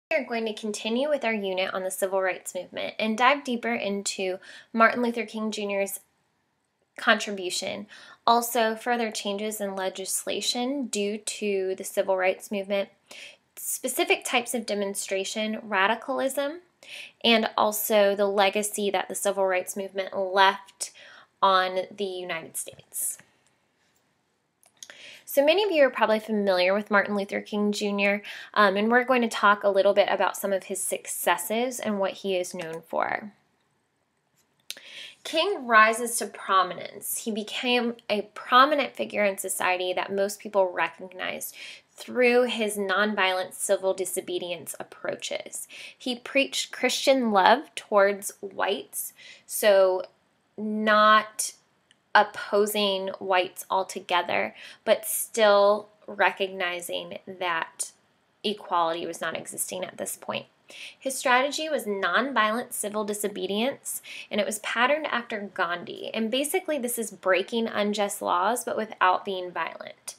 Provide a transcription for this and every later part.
We are going to continue with our unit on the civil rights movement and dive deeper into Martin Luther King Jr.'s contribution, also further changes in legislation due to the civil rights movement, specific types of demonstration, radicalism, and also the legacy that the civil rights movement left on the United States. So many of you are probably familiar with Martin Luther King Jr., and we're going to talk a little bit about some of his successes and what he is known for. King rises to prominence. He became a prominent figure in society that most people recognized through his nonviolent civil disobedience approaches. He preached Christian love towards whites, so not opposing whites altogether, but still recognizing that equality was not existing at this point. His strategy was nonviolent civil disobedience, and it was patterned after Gandhi. And basically, this is breaking unjust laws, but without being violent.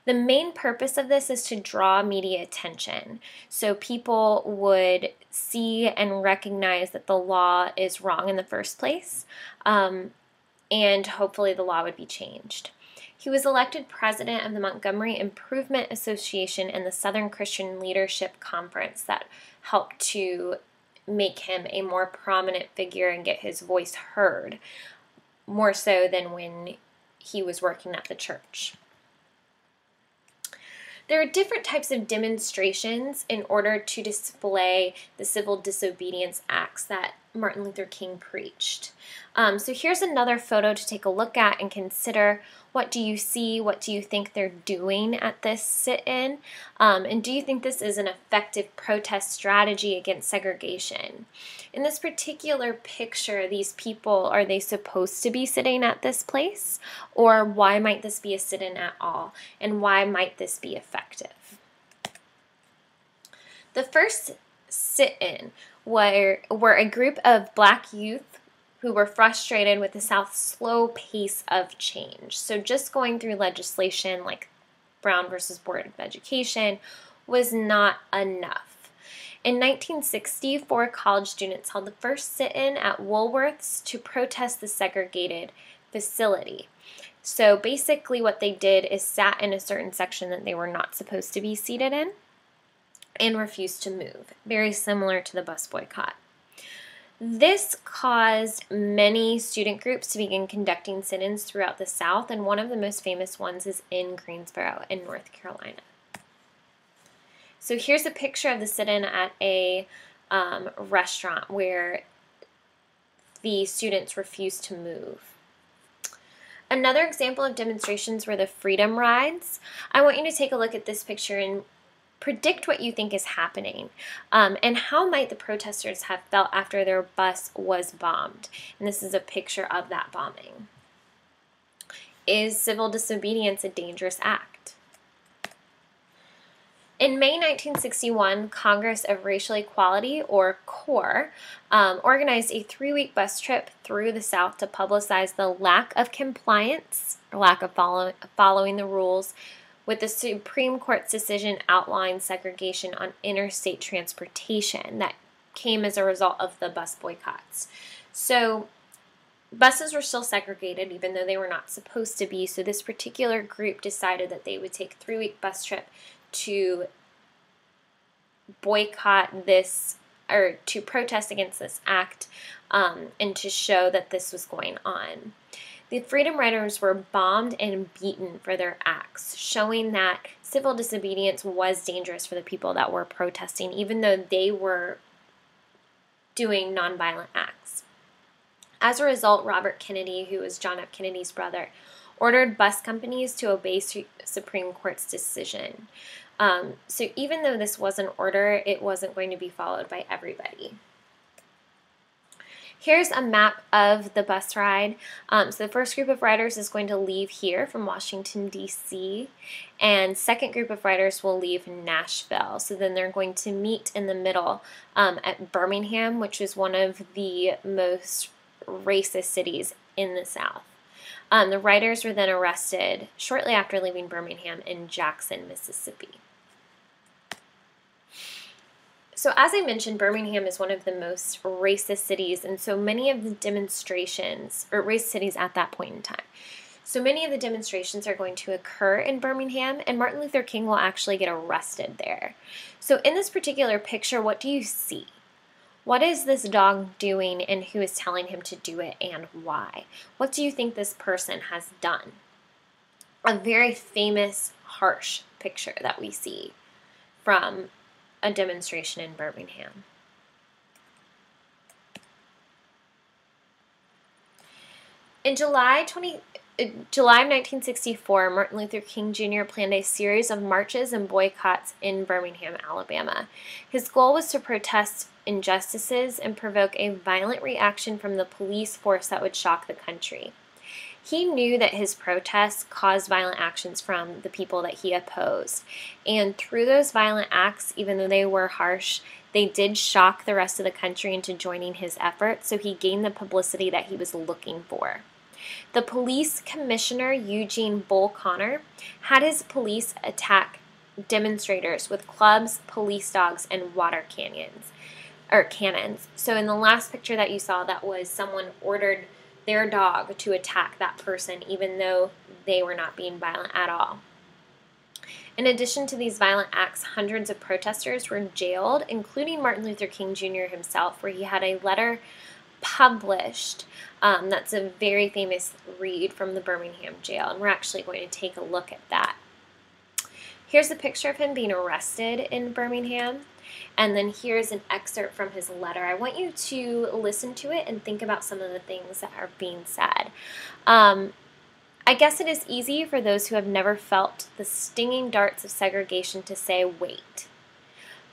The main purpose of this is to draw media attention, so people would see and recognize that the law is wrong in the first place, and hopefully the law would be changed. He was elected president of the Montgomery Improvement Association and the Southern Christian Leadership Conference that helped to make him a more prominent figure and get his voice heard, more so than when he was working at the church. There are different types of demonstrations in order to display the civil disobedience acts that Martin Luther King preached. So here's another photo to take a look at and consider. What do you see? What do you think they're doing at this sit-in? And do you think this is an effective protest strategy against segregation? In this particular picture, these people, are they supposed to be sitting at this place? Or why might this be a sit-in at all? And why might this be effective? The first sit-in were a group of black youth who were frustrated with the South's slow pace of change. So just going through legislation like Brown versus Board of Education was not enough. In 1960, 4 college students held the first sit-in at Woolworth's to protest the segregated facility. So basically what they did is sat in a certain section that they were not supposed to be seated in and refused to move, very similar to the bus boycott. This caused many student groups to begin conducting sit-ins throughout the South, and one of the most famous ones is in Greensboro in North Carolina. So here's a picture of the sit-in at a restaurant where the students refused to move. Another example of demonstrations were the Freedom Rides. I want you to take a look at this picture and predict what you think is happening, and how might the protesters have felt after their bus was bombed. And this is a picture of that bombing. Is civil disobedience a dangerous act? In May 1961, Congress of Racial Equality, or CORE, organized a 3-week bus trip through the South to publicize the lack of compliance, or lack of following the rules, with the Supreme Court's decision outlining segregation on interstate transportation that came as a result of the bus boycotts. So buses were still segregated even though they were not supposed to be, so this particular group decided that they would take a 3-week bus trip to boycott this, or to protest against this act, and to show that this was going on. The Freedom Riders were bombed and beaten for their acts, showing that civil disobedience was dangerous for the people that were protesting, even though they were doing nonviolent acts. As a result, Robert Kennedy, who was John F. Kennedy's brother, ordered bus companies to obey Supreme Court's decision. So even though this was an order, it wasn't going to be followed by everybody. Here's a map of the bus ride. So the first group of riders is going to leave here from Washington, D.C., and second group of riders will leave Nashville. So then they're going to meet in the middle at Birmingham, which is one of the most racist cities in the South. The riders were then arrested shortly after leaving Birmingham in Jackson, Mississippi. So as I mentioned, Birmingham is one of the most racist cities, and so many of the demonstrations, or racist cities at that point in time. So many of the demonstrations are going to occur in Birmingham, and Martin Luther King will actually get arrested there. So in this particular picture, what do you see? What is this dog doing, and who is telling him to do it, and why? What do you think this person has done? A very famous, harsh picture that we see from a demonstration in Birmingham. In July of 1964, Martin Luther King Jr. planned a series of marches and boycotts in Birmingham, Alabama. His goal was to protest injustices and provoke a violent reaction from the police force that would shock the country. He knew that his protests caused violent actions from the people that he opposed. And through those violent acts, even though they were harsh, they did shock the rest of the country into joining his efforts, so he gained the publicity that he was looking for. The police commissioner, Eugene Bull Connor, had his police attack demonstrators with clubs, police dogs, and water cannons. So in the last picture that you saw, that was someone ordered their dog to attack that person, even though they were not being violent at all. In addition to these violent acts, hundreds of protesters were jailed, including Martin Luther King Jr. himself, where he had a letter published. That's a very famous read from the Birmingham jail, and we're actually going to take a look at that. Here's a picture of him being arrested in Birmingham. And then here's an excerpt from his letter. I want you to listen to it and think about some of the things that are being said. I guess it is easy for those who have never felt the stinging darts of segregation to say, wait.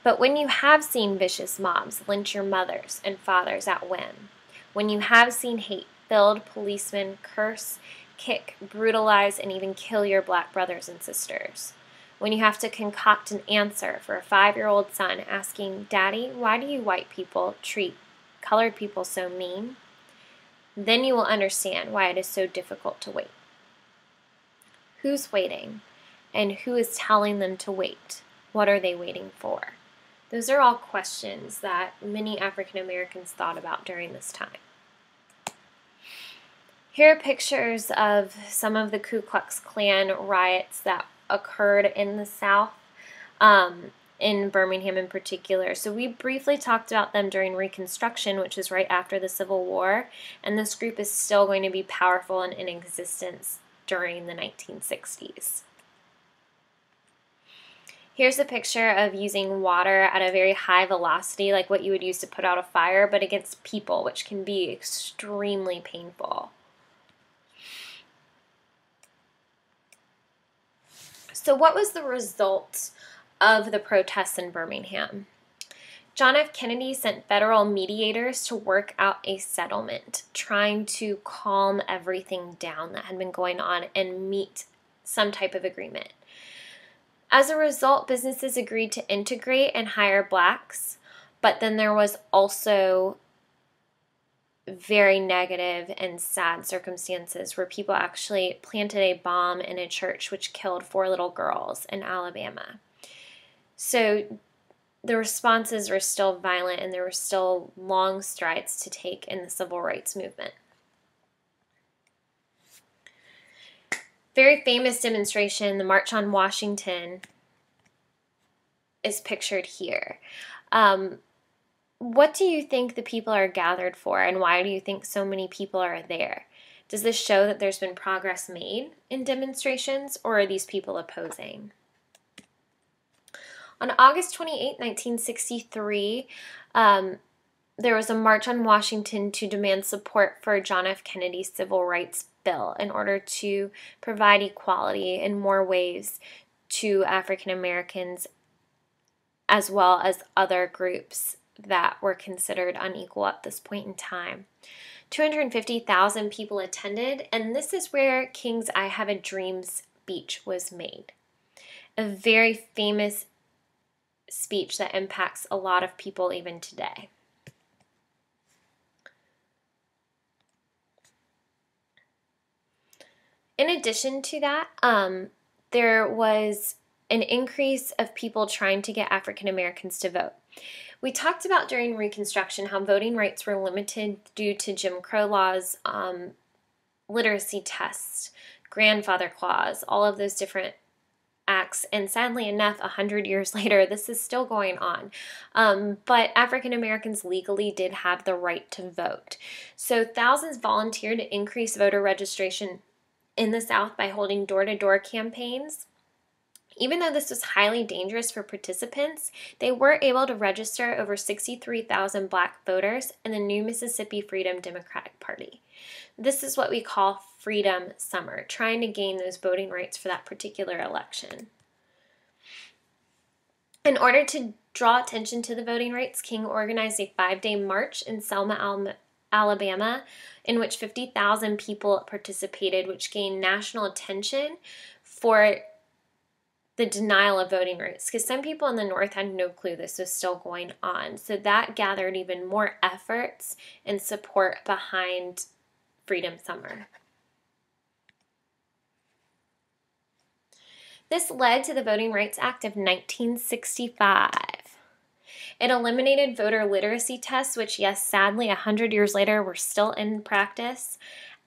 But when you have seen vicious mobs lynch your mothers and fathers at whim, when you have seen hate-filled policemen curse, kick, brutalize, and even kill your black brothers and sisters, when you have to concoct an answer for a 5-year-old son asking, Daddy, why do you white people treat colored people so mean? Then you will understand why it is so difficult to wait. Who's waiting? And who is telling them to wait? What are they waiting for? Those are all questions that many African Americans thought about during this time. Here are pictures of some of the Ku Klux Klan riots that occurred in the South, in Birmingham in particular. So we briefly talked about them during Reconstruction, which is right after the Civil War, and this group is still going to be powerful and in existence during the 1960s. Here's a picture of using water at a very high velocity, like what you would use to put out a fire, but against people, which can be extremely painful. So what was the result of the protests in Birmingham? John F. Kennedy sent federal mediators to work out a settlement, trying to calm everything down that had been going on and meet some type of agreement. As a result, businesses agreed to integrate and hire blacks, but then there was also very negative and sad circumstances where people actually planted a bomb in a church which killed 4 little girls in Alabama. So the responses were still violent, and there were still long strides to take in the civil rights movement. Very famous demonstration, the March on Washington, is pictured here. What do you think the people are gathered for, and why do you think so many people are there? Does this show that there's been progress made in demonstrations, or are these people opposing? On August 28, 1963, there was a march on Washington to demand support for John F. Kennedy's Civil Rights Bill in order to provide equality in more ways to African Americans as well as other groups that were considered unequal at this point in time. 250,000 people attended, and this is where King's I Have a Dream speech was made. A very famous speech that impacts a lot of people even today. In addition to that, there was an increase of people trying to get African Americans to vote. We talked about during Reconstruction how voting rights were limited due to Jim Crow laws, literacy tests, grandfather clause, all of those different acts, and sadly enough, 100 years later, this is still going on. But African Americans legally did have the right to vote. So thousands volunteered to increase voter registration in the South by holding door-to-door campaigns. Even though this was highly dangerous for participants, they were able to register over 63,000 black voters in the new Mississippi Freedom Democratic Party. This is what we call Freedom Summer, trying to gain those voting rights for that particular election. In order to draw attention to the voting rights, King organized a 5-day march in Selma, Alabama, in which 50,000 people participated, which gained national attention for the denial of voting rights, because some people in the North had no clue this was still going on. So that gathered even more efforts and support behind Freedom Summer. This led to the Voting Rights Act of 1965. It eliminated voter literacy tests, which, yes, sadly, 100 years later, were still in practice,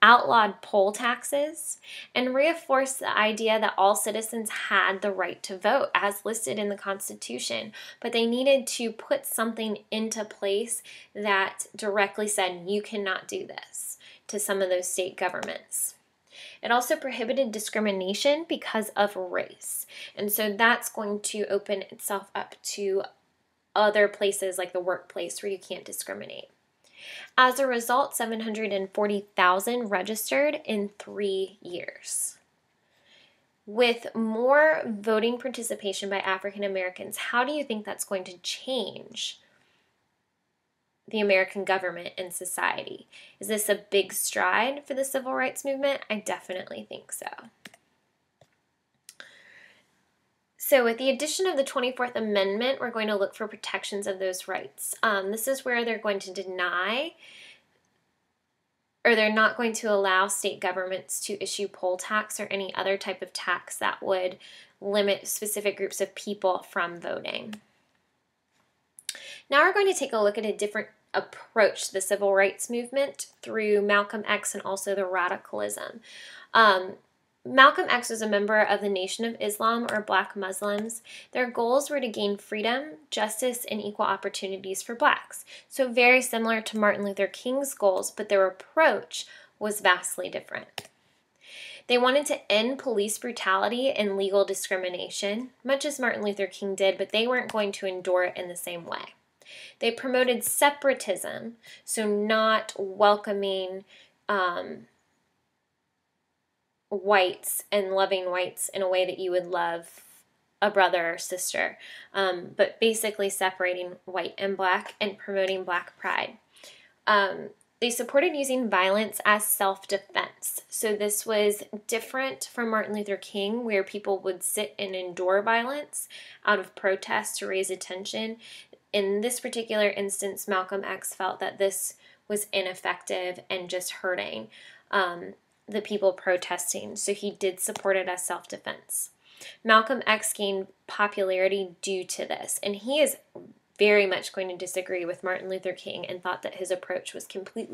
outlawed poll taxes, and reinforced the idea that all citizens had the right to vote as listed in the Constitution, but they needed to put something into place that directly said, you cannot do this, to some of those state governments. It also prohibited discrimination because of race, and so that's going to open itself up to other places like the workplace where you can't discriminate. As a result, 740,000 registered in 3 years. With more voting participation by African Americans, how do you think that's going to change the American government and society? Is this a big stride for the civil rights movement? I definitely think so. So with the addition of the 24th Amendment, we're going to look for protections of those rights. This is where they're going to deny, or they're not going to allow state governments to issue poll tax or any other type of tax that would limit specific groups of people from voting. Now we're going to take a look at a different approach to the civil rights movement through Malcolm X and also the radicalism. Malcolm X was a member of the Nation of Islam, or Black Muslims. Their goals were to gain freedom, justice, and equal opportunities for blacks. So very similar to Martin Luther King's goals, but their approach was vastly different. They wanted to end police brutality and legal discrimination, much as Martin Luther King did, but they weren't going to endure it in the same way. They promoted separatism, so not welcoming whites and loving whites in a way that you would love a brother or sister, but basically separating white and black and promoting black pride. They supported using violence as self-defense. So this was different from Martin Luther King, where people would sit and endure violence out of protest to raise attention. In this particular instance, Malcolm X felt that this was ineffective and just hurting the people protesting, so he did support it as self-defense. Malcolm X gained popularity due to this, and he is very much going to disagree with Martin Luther King and thought that his approach was completely